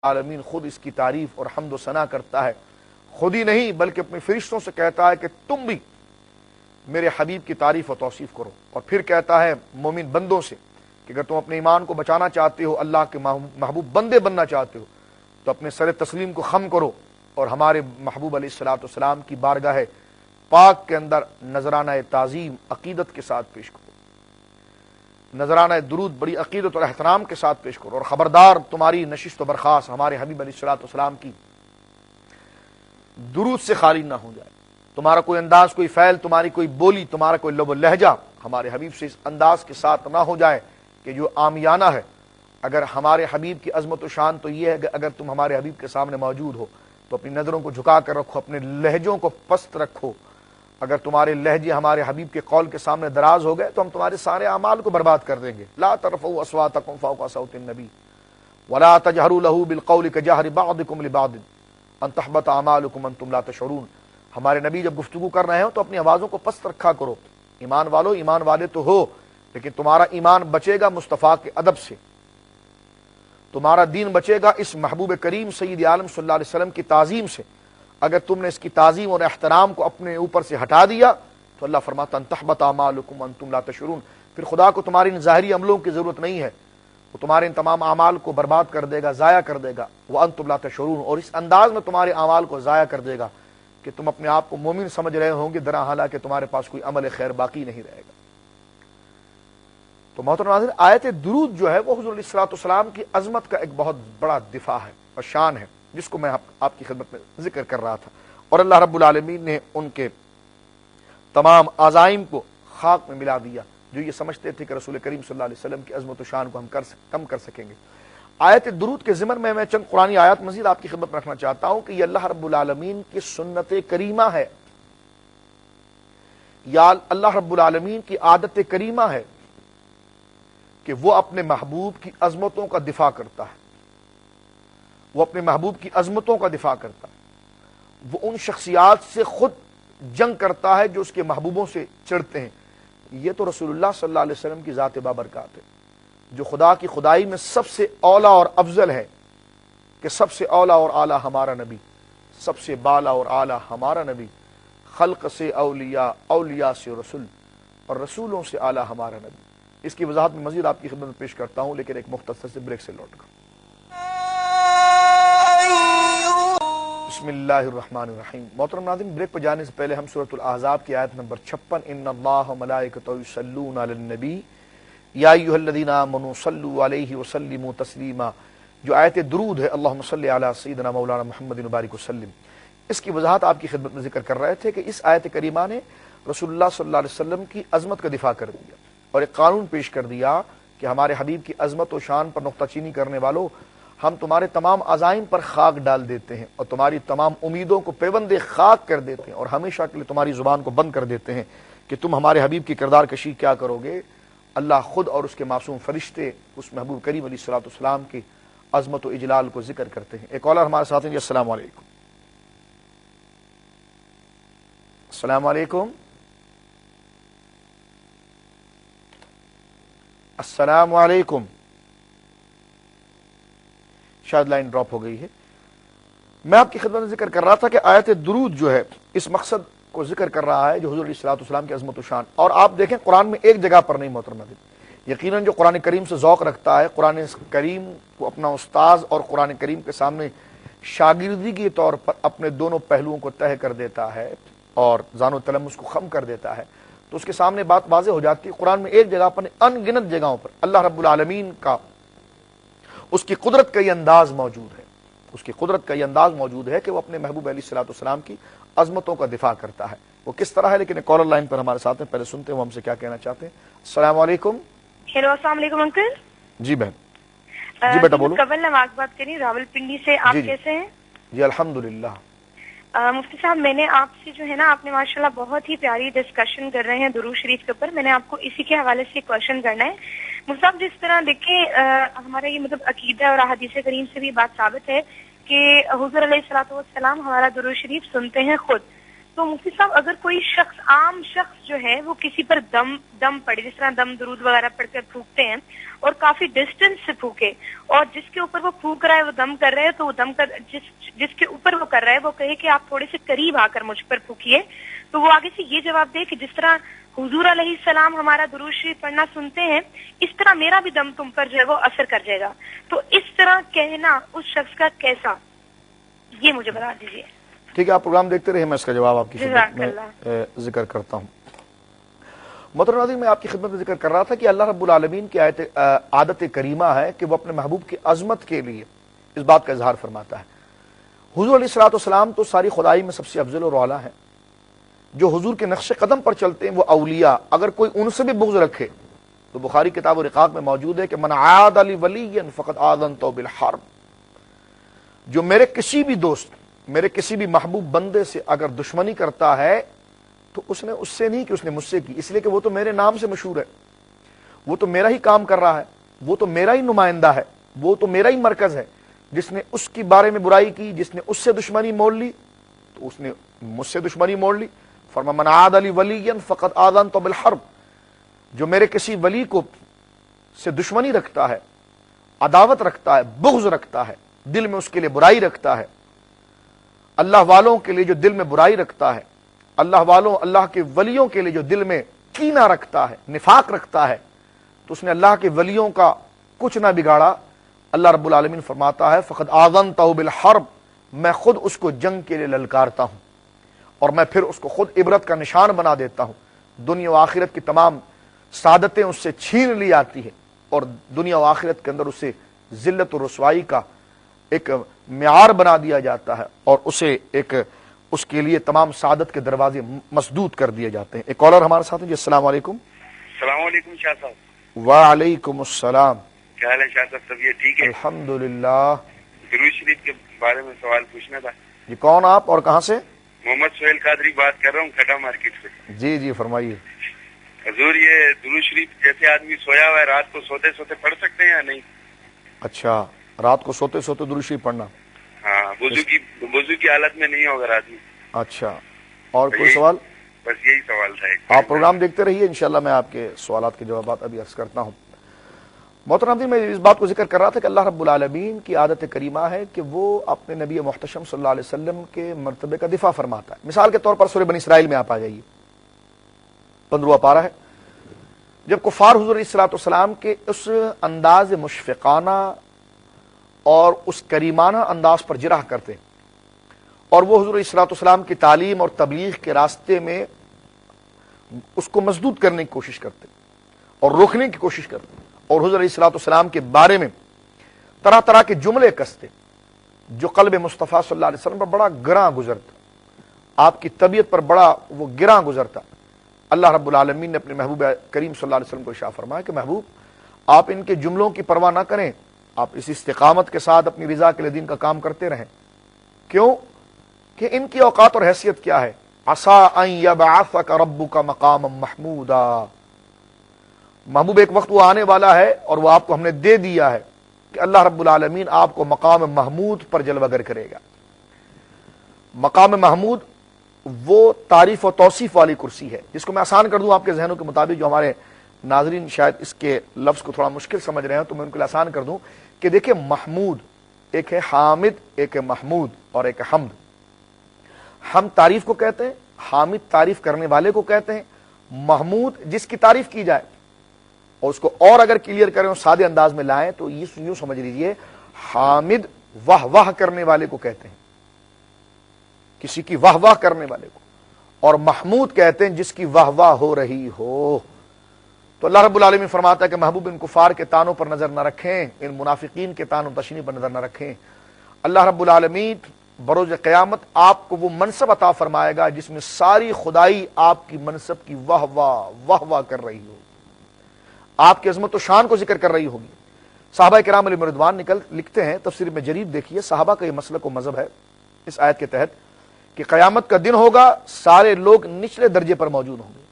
عالمین خود اس کی تعریف اور حمد و ثنا کرتا ہے، خود ہی نہیں بلکہ اپنے فرشتوں سے کہتا ہے کہ تم بھی میرے حبیب کی تعریف و توصیف کرو، اور پھر کہتا ہے مومن بندوں سے کہ اگر تم اپنے ایمان کو بچانا چاہتے ہو، اللہ کے محبوب بندے بننا چاہتے ہو، تو اپنے سر تسلیم کو خم کرو اور ہمارے محبوب علیہ الصلوۃ والسلام کی بارگاہ پاک کے اندر نذرانہ تعظیم عقیدت کے ساتھ پیش کرو، نذرانہ درود بڑی عقیدت اور احترام کے ساتھ پیش کرو، اور خبردار تمہاری نشست و برخاست ہمارے حبیب علیہ الصلوۃ والسلام کی درود سے خالی نہ ہو جائے، تمہارا کوئی انداز، کوئی فعل، تمہاری کوئی بولی، تمہارا کوئی لب و لہجہ ہمارے حبیب سے اس انداز کے ساتھ نہ ہو جائے کہ جو عامیانہ ہے۔ اگر ہمارے حبیب کی عظمت و شان تو یہ ہے کہ اگر تم ہمارے حبیب کے سامنے موجود ہو تو اپنی نظروں کو جھکا کر رکھو، اپنے لہجوں کو پست رکھو۔ اگر تمہارے لہجے ہمارے حبیب کے قول کے سامنے دراز ہو گئے تو ہم تمہارے سارے اعمال کو برباد کر دیں گے۔ لا ترفعوا اصواتکم فوق صوت النبی ولا تجہروا له بالقول كجهر بعضکم لبعض ان تحبط اعمالکم وانتم لا تشعرون۔ ہمارے نبی جب گفتگو کر رہے ہو تو اپنی آوازوں کو پست رکھا کرو۔ ایمان والو، ایمان والے تو ہو، لیکن تمہارا ایمان بچے گا مصطفیٰ کے ادب سے، تمہارا دین بچے گا اس محبوب کریم سید عالم صلی اللہ علیہ وسلم کی تعظیم سے۔ اگر تم نے اس کی تعظیم اور احترام کو اپنے اوپر سے ہٹا دیا تو اللہ فرماتا ان تحبط اعمالکم وانتم لا تشعرون، پھر خدا کو تمہاری ان ظاہری عملوں کی ضرورت نہیں ہے، وہ تمہارے ان تمام اعمال کو برباد کر دے گا، ضائع کر دے گا، وانتم لا تشعرون، اور اس انداز میں تمہارے اعمال کو ضائع کر دے گا کہ تم اپنے آپ کو مومن سمجھ رہے ہوں گے، درا حالانکہ تمہارے پاس کوئی عمل خیر باقی نہیں رہے گا۔ تو محترم ناظرین، آیت درود جو ہے وہ حضور علیہ الصلوۃ والسلام کی عظمت کا ایک بہت بڑا دفاع ہے اور شان ہے، جس کو میں آپ کی خدمت میں ذکر کر رہا تھا، اور اللہ رب العالمین نے ان کے تمام عزائم کو خاک میں ملا دیا جو یہ سمجھتے تھے کہ رسول کریم صلی اللہ علیہ وسلم کی عظمت و شان کو ہم کم کر سکیں گے۔ آیت درود کے ضمن میں چند قرآنی آیات مزید آپ کی خدمت میں رکھنا چاہتا ہوں کہ یہ اللہ رب العالمین کی سنت کریمہ ہے، یا اللہ رب العالمین کی عادت کریمہ ہے کہ وہ اپنے محبوب کی عظمتوں کا دفاع کرتا ہے، وہ اپنے محبوب کی عظمتوں کا دفاع کرتا ہے، وہ ان شخصیات سے خود جنگ کرتا ہے جو اس کے محبوبوں سے چڑھتے ہیں۔ یہ تو رسول اللہ صلی اللہ علیہ وسلم کی ذات بابرکات ہے، جو خدا کی خدائی میں سب سے اولا اور افضل ہے، کہ سب سے اولا اور اعلیٰ ہمارا نبی، سب سے بالا اور اعلیٰ ہمارا نبی، خلق سے اولیاء، اولیاء سے رسول، اور رسولوں سے اعلیٰ ہمارا نبی۔ اس کی وضاحت میں مزید آپ کی خدمت میں پیش کرتا ہوں، لیکن ایک مختصر سے بریک سے لوٹ کر۔ بسم اللہ الرحمن الرحیم۔ محترم ناظرین، بریک پر جانے سے پہلے ہم سورۃ الاحزاب کی آیت نمبر 56 ان اللہ وملائکتہ یصلون علی النبی یا ایھا الذین آمنوا صلوا علیہ وسلموا تسلیما، جو آیت درود ہے اللہم صلی علی سیدنا مولانا محمد وبارک وسلم، اس کی وضاحت آپ کی خدمت میں ذکر کر رہے تھے کہ اس آیت کریمہ نے رسول اللہ صلی اللہ علیہ وسلم کی عظمت کا دفاع کر دیا اور ایک قانون پیش کر دیا کہ ہمارے حبیب کی عظمت و شان پر نقطہ چینی کرنے والوں، ہم تمہارے تمام عزائم پر خاک ڈال دیتے ہیں اور تمہاری تمام امیدوں کو پیوند خاک کر دیتے ہیں، اور ہمیشہ کے لیے تمہاری زبان کو بند کر دیتے ہیں کہ تم ہمارے حبیب کی کردار کشی کیا کرو گے۔ اللہ خود اور اس کے معصوم فرشتے اس محبوب کریم علیہ الصلوۃ والسلام کی عظمت و اجلال کو ذکر کرتے ہیں۔ ایک کالر ہمارے ساتھ ہیں جی، السلام علیکم۔ السلام علیکم۔ السلام علیکم۔ شاید لائن ڈراپ ہو گئی ہے۔ میں آپ کی خدمت میں ذکر کر رہا تھا کہ آیت درود جو ہے اس مقصد کو ذکر کر رہا ہے جو حضور علیہ الصلوۃ والسلام کی عظمت و شان، اور آپ دیکھیں قرآن میں ایک جگہ پر نہیں محترم ناظرین، یقیناً جو قرآن کریم سے ذوق رکھتا ہے، قرآن کریم کو اپنا استاذ اور قرآن کریم کے سامنے شاگردی کے طور پر اپنے دونوں پہلوؤں کو طے کر دیتا ہے اور ذہن و تلمس کو خم کر دیتا ہے، تو اس کے سامنے بات واضح ہو جاتی ہے۔ قرآن میں ایک جگہ پر ان گنت جگہوں پر اللہ رب العالمین کا، اس کی قدرت کا یہ انداز موجود ہے، اس کی قدرت کا یہ انداز موجود ہے کہ وہ اپنے محبوب علیہ الصلوۃ والسلام کی عظمتوں کا دفاع کرتا ہے۔ وہ کس طرح ہے، لیکن ایک کالر لائن پر ہمارے ساتھ ہیں، پہلے سنتے ہیں وہ ہم سے کیا کہنا چاہتے ہیں۔ السلام علیکم۔ ہیلو، السلام علیکم انکل۔ جی بہن، جی بیٹا بولو۔ قبل نواز بات کر رہی ہوں راول پنڈی سے، آپ کیسے ہیں؟ جی الحمدللہ۔ مفتی صاحب، میں نے آپ سے جو ہے نا، آپ نے ماشاءاللہ بہت ہی پیاری ڈسکشن کر رہے ہیں درود شریف کے اوپر، میں نے آپ کو اسی کے حوالے سے کویشچن کرنا ہے۔ مفتی صاحب، جس طرح دیکھیں ہمارا یہ مطلب عقیدہ اور حدیث کریم سے بھی بات ثابت ہے کہ حضور علیہ الصلوۃ والسلام ہمارا درود شریف سنتے ہیں خود، تو مفتی صاحب اگر کوئی شخص عام شخص جو ہے وہ کسی پر دم پڑے، جس طرح دم درود وغیرہ پڑھ کر پھونکتے ہیں اور کافی ڈسٹینس سے پھونکے، اور جس کے اوپر وہ پھونک رہا ہے وہ دم کر رہا ہے، تو وہ دم کر جس کے اوپر وہ کر رہا ہے وہ کہے کہ آپ تھوڑے سے قریب آ کر مجھ پر پھونکیے، تو وہ آگے سے یہ جواب دے کہ جس طرح حضور علیہ السلام ہمارا درود شریف پڑھنا سنتے ہیں اس طرح میرا بھی دم تم پر جو ہے وہ اثر کر جائے گا، تو اس طرح کہنا اس شخص کا کیسا، یہ مجھے بتا دیجیے۔ ٹھیک ہے، آپ پروگرام دیکھتے رہے، میں اس کا جواب آپ کی خدمت میں ذکر کرتا ہوں۔ محترم ناظرین، میں آپ کی خدمت میں ذکر کر رہا تھا کہ اللہ رب العالمین کی عادت کریمہ ہے کہ وہ اپنے محبوب کی عظمت کے لیے اس بات کا اظہار فرماتا ہے۔ حضور علیہ الصلوۃ والسلام تو ساری خدائی میں سب سے افضل اور اعلیٰ ہیں، جو حضور کے نقش قدم پر چلتے ہیں وہ اولیاء، اگر کوئی ان سے بھی بغض رکھے تو بخاری کتاب الرقاق میں موجود ہے کہ من عاد لی ولیا فقد آذنتہ بالحرب، جو میرے کسی بھی دوست، میرے کسی بھی محبوب بندے سے اگر دشمنی کرتا ہے تو اس نے اس سے نہیں کہ اس نے مجھ سے کی، اس لیے کہ وہ تو میرے نام سے مشہور ہے، وہ تو میرا ہی کام کر رہا ہے، وہ تو میرا ہی نمائندہ ہے، وہ تو میرا ہی مرکز ہے۔ جس نے اس کی بارے میں برائی کی، جس نے اس سے دشمنی مول لی تو اس نے مجھ سے دشمنی مول لی۔ فرمایا من عاد لی ولیا فقد آذنتہ بالحرب، جو میرے کسی ولی کو سے دشمنی رکھتا ہے، عداوت رکھتا ہے، بغض رکھتا ہے، دل میں اس کے لیے برائی رکھتا ہے، اللہ والوں کے لیے جو دل میں برائی رکھتا ہے، اللہ کے ولیوں کے لیے جو دل میں کینہ رکھتا ہے، نفاق رکھتا ہے، تو اس نے اللہ کے ولیوں کا کچھ نہ بگاڑا۔ اللہ رب العالمین فرماتا ہے فقد آذنتہ بالحرب، میں خود اس کو جنگ کے لیے للکارتا ہوں اور میں پھر اس کو خود عبرت کا نشان بنا دیتا ہوں۔ دنیا و آخرت کی تمام سعادتیں اس سے چھین لی آتی ہے اور دنیا و آخرت کے اندر اسے ذلت و رسوائی کا ایک معیار بنا دیا جاتا ہے اور اسے اس کے لیے تمام سعادت کے دروازے مسدود کر دیے جاتے ہیں۔ ایک کالر ہمارے ساتھ ہیں جی، السلام علیکم۔ السلام علیکم شاہ صاحب۔ وعلیکم السلام۔ کیا حال ہے شاہ صاحب، طبیعت ٹھیک ہے؟ الحمدللہ۔ درود شریف کے بارے میں سوال پوچھنا تھا۔ جی کون آپ اور کہاں سے؟ محمد سہیل قادری بات کر رہا ہوں، کھٹا مارکیٹ سے۔ جی جی فرمائیے۔ حضور یہ درود شریف جیسے آدمی سویا ہوا ہے رات کو سوتے سوتے پڑھ سکتے ہیں یا نہیں؟ اچھا، رات کو سوتے سوتے درود شریف پڑھنا؟ ہاں، وضو کی حالت میں نہیں ہوگا آدمی۔ اچھا، اور کوئی سوال؟ بس یہی سوال تھا۔ آپ پروگرام دیکھتے رہیے، انشاءاللہ میں آپ کے سوالات کے جوابات ابھی عرض کرتا ہوں۔ محترم، میں اس بات کو ذکر کر رہا تھا کہ اللہ رب العالمین کی عادت کریمہ ہے کہ وہ اپنے نبی محتشم صلی اللہ علیہ وسلم کے مرتبے کا دفاع فرماتا ہے۔ مثال کے طور پر سورہ بنی اسرائیل میں آپ آ جائیے، 15واں پارہ ہے۔ جب کفار حضور علیہ الصلوۃ والسلام کے اس انداز مشفقانہ اور اس کریمانہ انداز پر جرح کرتے اور وہ حضور علیہ الصلوۃ والسلام کی تعلیم اور تبلیغ کے راستے میں اس کو مسدود کرنے کی کوشش کرتے اور روکنے کی کوشش کرتے اور حضور علیہ الصلوۃ والسلام کے بارے میں طرح طرح کے جملے کستے جو قلب مصطفیٰ صلی اللہ علیہ وسلم پر بڑا گراں گزرتا، آپ کی طبیعت پر بڑا وہ گراں گزرتا۔ اللہ رب العالمین نے اپنے محبوب کریم صلی اللہ علیہ وسلم کو ارشاد فرمایا کہ محبوب آپ ان کے جملوں کی پرواہ نہ کریں، آپ اس استقامت کے ساتھ اپنی رضا کے لیے دین کا کام کرتے رہیں۔ کیوں کہ ان کی اوقات اور حیثیت کیا ہے؟ عسیٰ ان یبعثک ربک مقاما محمودا، محبوب ایک وقت وہ آنے والا ہے اور وہ آپ کو ہم نے دے دیا ہے کہ اللہ رب العالمین آپ کو مقام محمود پر جلوہ گر کرے گا۔ مقام محمود وہ تعریف و توصیف والی کرسی ہے، جس کو میں آسان کر دوں آپ کے ذہنوں کے مطابق، جو ہمارے ناظرین شاید اس کے لفظ کو تھوڑا مشکل سمجھ رہے ہیں تو میں ان کے لیے آسان کر دوں کہ دیکھیں محمود ایک ہے حامد، ایک ہے محمود اور ایک ہے حمد۔ ہم تعریف کو کہتے ہیں، حامد تعریف کرنے والے کو کہتے ہیں، محمود جس کی تعریف کی جائے، اور اس کو اور اگر کلیئر کریں اور سادے انداز میں لائیں تو یہ یوں سمجھ لیجئے حامد واہ واہ کرنے والے کو کہتے ہیں، کسی کی واہ واہ کرنے والے کو، اور محمود کہتے ہیں جس کی واہ واہ ہو رہی ہو۔ تو اللہ رب العالمین فرماتا ہے کہ محبوب ان کفار کے تانوں پر نظر نہ رکھیں، ان منافقین کے تان و تشنی پر نظر نہ رکھیں۔ اللہ رب العالمین بروز قیامت آپ کو وہ منصب عطا فرمائے گا جس میں ساری خدائی آپ کی منصب کی واہ واہ کر رہی ہو، آپ کی عظمت و شان کو ذکر کر رہی ہوگی۔ صحابہ کرام علیہم رضوان لکھتے ہیں، تفسیر میں جریر دیکھیے، صحابہ کا یہ مسلک و مذہب ہے اس آیت کے تحت کہ قیامت کا دن ہوگا، سارے لوگ نچلے درجے پر موجود ہوں گے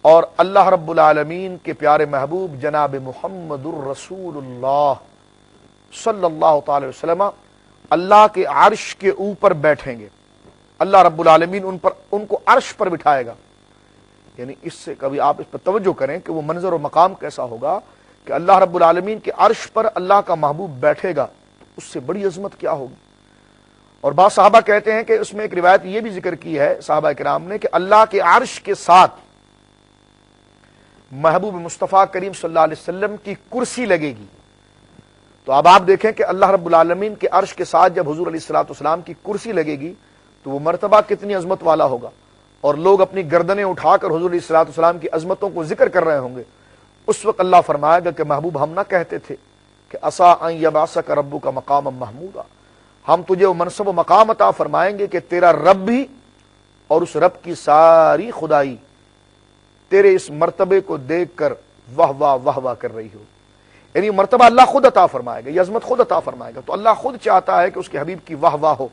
اور اللہ رب العالمین کے پیارے محبوب جناب محمد الرسول اللہ صلی اللہ تعالی وسلم اللہ کے عرش کے اوپر بیٹھیں گے اللہ رب العالمین ان کو عرش پر بٹھائے گا. یعنی اس سے کبھی آپ اس پر توجہ کریں کہ وہ منظر و مقام کیسا ہوگا کہ اللہ رب العالمین کے عرش پر اللہ کا محبوب بیٹھے گا, اس سے بڑی عظمت کیا ہوگی. اور بعض صحابہ کہتے ہیں کہ اس میں ایک روایت یہ بھی ذکر کی ہے صحابہ کرام نے کہ اللہ کے عرش کے ساتھ محبوب مصطفیٰ کریم صلی اللہ علیہ وسلم کی کرسی لگے گی. تو اب آپ دیکھیں کہ اللہ رب العالمین کے عرش کے ساتھ جب حضور علیہ الصلوۃ والسلام کی کرسی لگے گی تو وہ مرتبہ کتنی عظمت والا ہوگا, اور لوگ اپنی گردنیں اٹھا کر حضور علیہ الصلوۃ والسلام کی عظمتوں کو ذکر کر رہے ہوں گے. اس وقت اللہ فرمائے گا کہ محبوب ہم نہ کہتے تھے کہ عسیٰ ان یبعثک ربک مقاما محمودا, ہم تجھے وہ منصب و مقام عطا فرمائیں گے کہ تیرا رب بھی اور اس رب کی ساری خدائی تیرے اس مرتبے کو دیکھ کر واہ واہ واہ واہ کر رہی ہو. یعنی مرتبہ اللہ خود عطا فرمائے گا, یہ عظمت خود عطا فرمائے گا. تو اللہ خود چاہتا ہے کہ اس کے حبیب کی واہ واہ ہو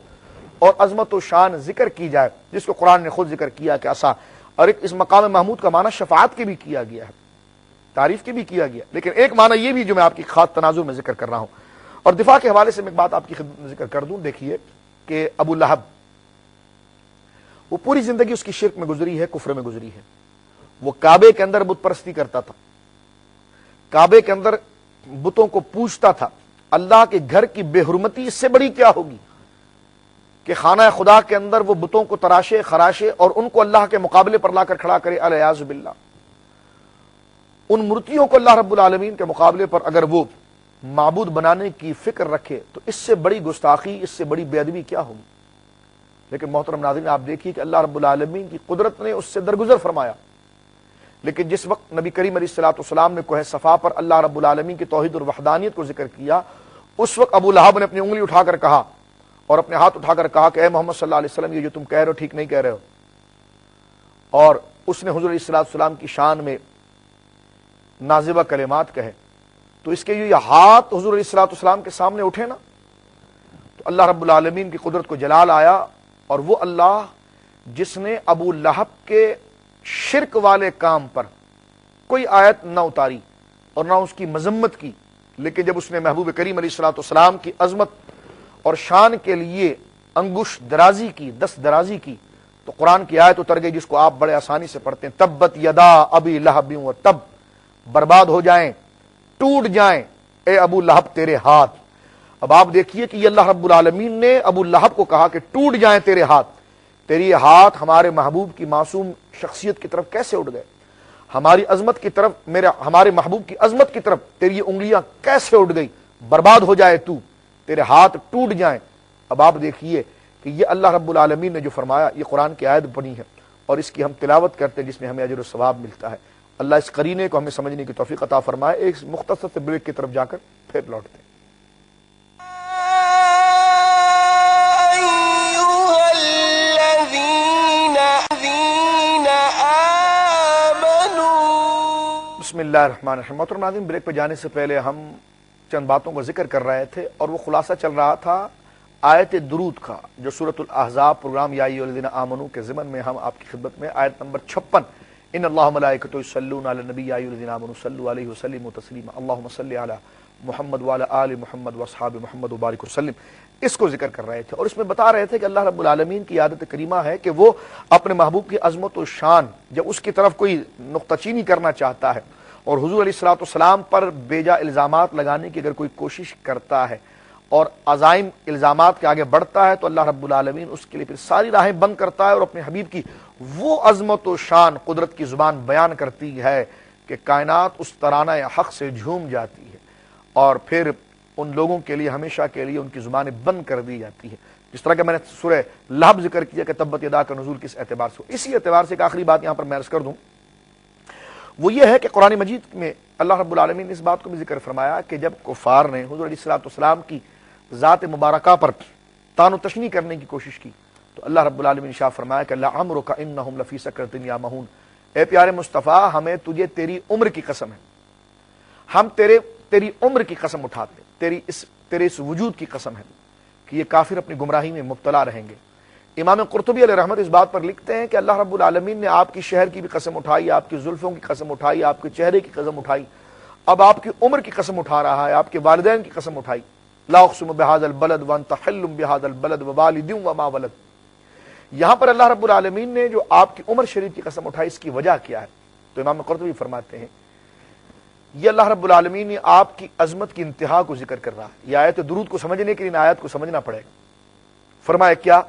اور عظمت و شان ذکر کی جائے, جس کو قرآن نے خود ذکر کیا کہ عسیٰ. اور اس مقام محمود کا معنی شفاعت کے بھی کیا گیا ہے, تعریف کے بھی کیا گیا, لیکن ایک معنی یہ بھی جو میں آپ کی خاص تناظر میں ذکر کر رہا ہوں. اور دفاع کے حوالے سے میں ایک بات آپ کی خدمت میں ذکر کر دوں. دیکھیے کہ ابو لہب وہ پوری زندگی اس کی شرک میں گزری ہے, کفر میں گزری ہے. وہ کعبے کے اندر بت پرستی کرتا تھا, کعبے کے اندر بتوں کو پوجتا تھا. اللہ کے گھر کی بے حرمتی اس سے بڑی کیا ہوگی کہ خانہ خدا کے اندر وہ بتوں کو تراشے خراشے اور ان کو اللہ کے مقابلے پر لا کر کھڑا کرے. الیاذ باللہ, ان مورتیوں کو اللہ رب العالمین کے مقابلے پر اگر وہ معبود بنانے کی فکر رکھے تو اس سے بڑی گستاخی, اس سے بڑی بے ادبی کیا ہوگی. لیکن محترم ناظرین, آپ دیکھیے کہ اللہ رب العالمین کی قدرت نے اس سے درگزر فرمایا. لیکن جس وقت نبی کریم علیہ الصلوۃ والسلام نے کوہ صفا پر اللہ رب العالمین کی توحید اور وحدانیت کو ذکر کیا, اس وقت ابو لہب نے اپنی انگلی اٹھا کر کہا اور اپنے ہاتھ اٹھا کر کہا کہ اے محمد صلی اللہ علیہ وسلم, یہ جو تم کہہ رہے ہو ٹھیک نہیں کہہ رہے ہو. اور اس نے حضور علیہ الصلوۃ والسلام کی شان میں نازبہ کلمات کہے. تو اس کے یہ ہاتھ حضور علیہ الصلوۃ والسلام کے سامنے اٹھے نا, تو اللہ رب العالمین کی قدرت کو جلال آیا. اور وہ اللہ جس نے ابو لہب کے شرک والے کام پر کوئی آیت نہ اتاری اور نہ اس کی مذمت کی, لیکن جب اس نے محبوب کریم علیہ الصلوۃ والسلام کی عظمت اور شان کے لیے انگوش درازی کی, دست درازی کی, تو قرآن کی آیت اتر گئی جس کو آپ بڑے آسانی سے پڑھتے ہیں, تبت یدا ابی لہب و تب, برباد ہو جائیں, ٹوٹ جائیں اے ابو لہب تیرے ہاتھ. اب آپ دیکھیے کہ یہ اللہ رب العالمین نے ابو لہب کو کہا کہ ٹوٹ جائیں تیرے ہاتھ. تیری یہ ہاتھ ہمارے محبوب کی معصوم شخصیت کی طرف کیسے اٹھ گئے, ہماری عظمت کی طرف, ہمارے محبوب کی عظمت کی طرف تیری یہ انگلیاں کیسے اٹھ گئی, برباد ہو جائے تو, تیرے ہاتھ ٹوٹ جائیں. اب آپ دیکھیے کہ یہ اللہ رب العالمین نے جو فرمایا, یہ قرآن کی آیت بنی ہے اور اس کی ہم تلاوت کرتے ہیں جس میں ہمیں اجر و ثواب ملتا ہے. اللہ اس قرینے کو ہمیں سمجھنے کی توفیق عطا فرمائے. ایک مختصر سے بریک کی طرف جا کر پھر لوٹتے ہیں. بسم اللہ الرحمن الرحیم. محترم ناظرین, بریک پہ جانے سے پہلے ہم چند باتوں کا ذکر کر رہے تھے اور وہ خلاصہ چل رہا تھا آیت درود کا, جو سورۃ الاحزاب پروگرام یا ایھا الذین آمنو کے ضمن میں ہم آپ کی خدمت میں آیت نمبر 56 ان اللہ ملائکتہ یصلون علی النبی یا ایھا الذین آمنوا صلوا علیہ وسلموا تسلیما اللهم صل علی محمد وعلی آل محمد واصحاب محمد وبارک وسلم, اس کو ذکر کر رہے تھے. اور اس میں بتا رہے تھے کہ اللہ رب العالمین کی عادت کریمہ ہے کہ وہ اپنے محبوب کی عظمت و شان جب اس کی طرف کوئی نقطہ چینی کرنا چاہتا ہے اور حضور علیہ الصلوۃ والسلام پر بیجا الزامات لگانے کی اگر کوئی کوشش کرتا ہے اور عزائم الزامات کے آگے بڑھتا ہے, تو اللہ رب العالمین اس کے لیے پھر ساری راہیں بند کرتا ہے اور اپنے حبیب کی وہ عظمت و شان قدرت کی زبان بیان کرتی ہے کہ کائنات اس ترانہ حق سے جھوم جاتی ہے اور پھر ان لوگوں کے لیے ہمیشہ کے لیے ان کی زبانیں بند کر دی جاتی ہے. جس طرح کہ میں نے سورہ لہب ذکر کیا کہ تبت یدا کا نزول کس اعتبار سے, اسی اعتبار سے ایک آخری بات یہاں پر میں عرض کر دوں, وہ یہ ہے کہ قرآن مجید میں اللہ رب العالمین نے اس بات کو بھی ذکر فرمایا کہ جب کفار نے حضور علیہ الصلوۃ والسلام کی ذات مبارکہ پر طعن و تشنیع کرنے کی کوشش کی, تو اللہ رب العالمین نے ارشاد فرمایا کہ لعمرک انہم لفی سکرۃ یعمہون, اے پیارے مصطفیٰ ہمیں تجھے تیری عمر کی قسم ہے, ہم تیری عمر کی قسم اٹھاتے, تیرے اس وجود کی قسم ہے کہ یہ کافر اپنی گمراہی میں مبتلا رہیں گے. امام قرطبی علیہ رحمت اس بات پر لکھتے ہیں کہ اللہ رب العالمین نے آپ کی شہر کی بھی قسم اٹھائی, آپ کی زلفوں کی قسم اٹھائی, آپ کے چہرے کی قسم اٹھائی, اب آپ کی عمر کی قسم اٹھا رہا ہے, آپ کے والدین کی قسم اٹھائی. لا اقسم بہذا البلد وانت حل بہذا البلد ووالد وما ولد, یہاں پر اللہ رب العالمین نے جو آپ کی عمر شریف کی قسم اٹھائی، اس کی وجہ کیا ہے؟ تو امام قرطبی فرماتے ہیں یہ اللہ رب العالمین نے آپ کی عظمت کی انتہا کو ذکر کر رہا ہے۔ یہ آیت درود کو سمجھنے کے لیے آیت کو سمجھنا پڑے گا۔ فرمایا کیا؟